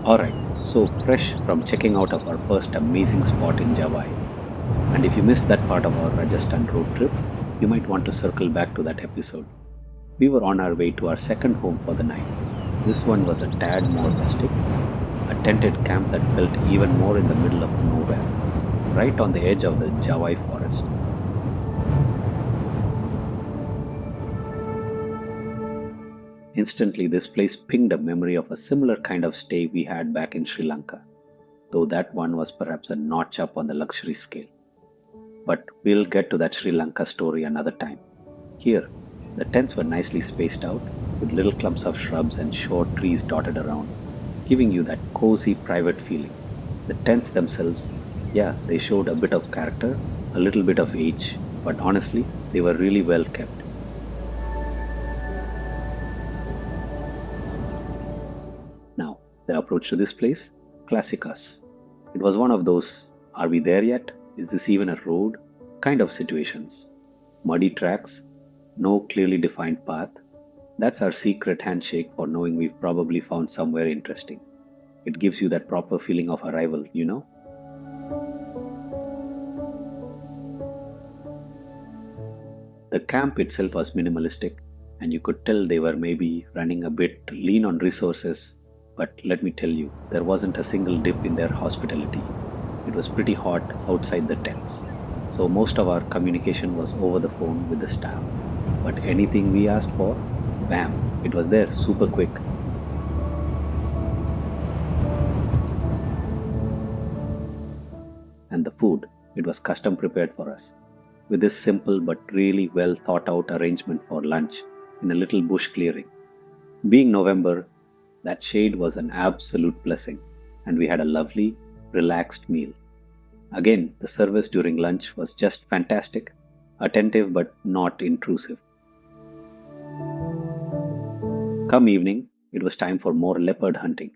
Alright, so fresh from checking out of our first amazing spot in Jawai. And if you missed that part of our Rajasthan road trip, you might want to circle back to that episode. We were on our way to our second home for the night. This one was a tad more rustic, a tented camp that felt even more in the middle of nowhere, right on the edge of the Jawai forest. Instantly, this place pinged a memory of a similar kind of stay we had back in Sri Lanka, though that one was perhaps a notch up on the luxury scale. But we'll get to that Sri Lanka story another time. Here, the tents were nicely spaced out, with little clumps of shrubs and short trees dotted around, giving you that cozy private feeling. The tents themselves, yeah, they showed a bit of character, a little bit of age, but honestly, they were really well kept. Now, the approach to this place, classic us. It was one of those, are we there yet? Is this even a road? Kind of situations. Muddy tracks, no clearly defined path. That's our secret handshake for knowing we've probably found somewhere interesting. It gives you that proper feeling of arrival, you know? The camp itself was minimalistic, and you could tell they were maybe running a bit lean on resources. But let me tell you, there wasn't a single dip in their hospitality. It was pretty hot outside the tents. So most of our communication was over the phone with the staff. But anything we asked for, bam, it was there super quick. And the food, it was custom prepared for us, with this simple but really well thought out arrangement for lunch in a little bush clearing. Being November, that shade was an absolute blessing, and we had a lovely, relaxed meal. Again, the service during lunch was just fantastic, attentive but not intrusive. Come evening, it was time for more leopard hunting.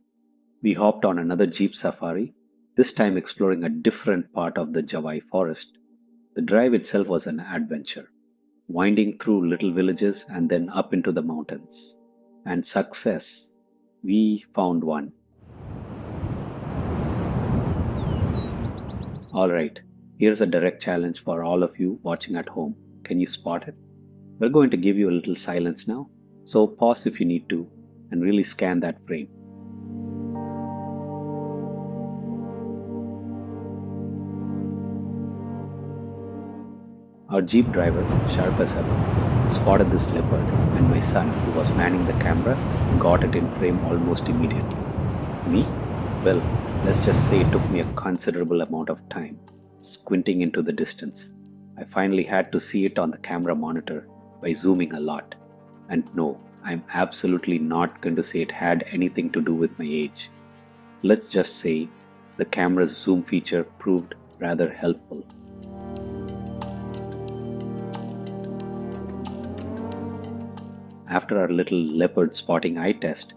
We hopped on another jeep safari, this time exploring a different part of the Jawai forest. The drive itself was an adventure, winding through little villages and then up into the mountains. And success! We found one. Alright, here's a direct challenge for all of you watching at home. Can you spot it? We're going to give you a little silence now, so pause if you need to and really scan that frame. Our jeep driver, sharp as ever, spotted this leopard, and my son, who was manning the camera, got it in frame almost immediately. Me? Well, let's just say it took me a considerable amount of time, squinting into the distance. I finally had to see it on the camera monitor by zooming a lot. And no, I'm absolutely not going to say it had anything to do with my age. Let's just say the camera's zoom feature proved rather helpful. After our little leopard spotting eye test,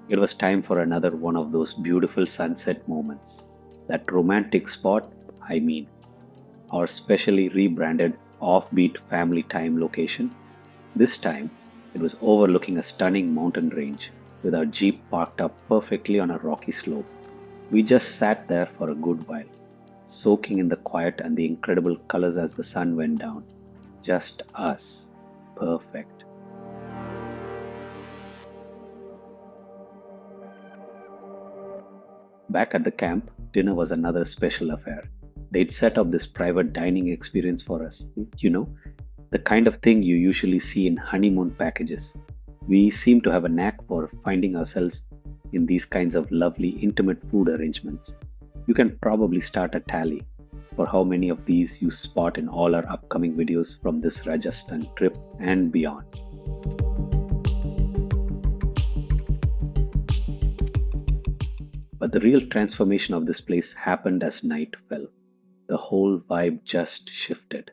it was time for another one of those beautiful sunset moments. That romantic spot, I mean, our specially rebranded offbeat family time location. This time, it was overlooking a stunning mountain range with our jeep parked up perfectly on a rocky slope. We just sat there for a good while, soaking in the quiet and the incredible colors as the sun went down. Just us. Perfect. Back at the camp, dinner was another special affair. They'd set up this private dining experience for us. You know, the kind of thing you usually see in honeymoon packages. We seem to have a knack for finding ourselves in these kinds of lovely, intimate food arrangements. You can probably start a tally for how many of these you spot in all our upcoming videos from this Rajasthan trip and beyond. But the real transformation of this place happened as night fell. The whole vibe just shifted.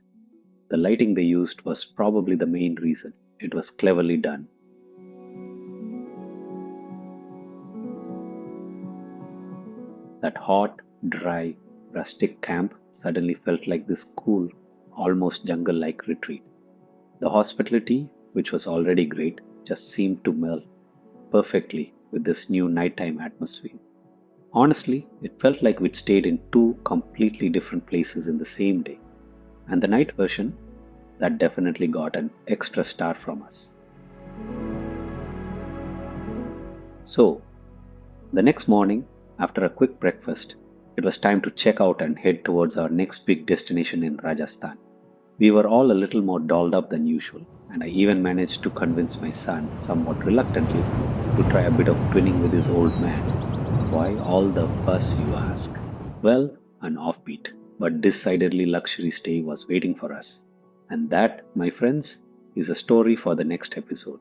The lighting they used was probably the main reason. It was cleverly done. That hot, dry, rustic camp suddenly felt like this cool, almost jungle like retreat. The hospitality, which was already great, just seemed to meld perfectly with this new nighttime atmosphere. Honestly, it felt like we'd stayed in two completely different places in the same day, and the night version, that definitely got an extra star from us. So, the next morning, after a quick breakfast, it was time to check out and head towards our next big destination in Rajasthan. We were all a little more dolled up than usual, and I even managed to convince my son, somewhat reluctantly, to try a bit of twinning with his old man. Why all the fuss, you ask? Well, an offbeat, but decidedly luxury stay was waiting for us. And that, my friends, is a story for the next episode.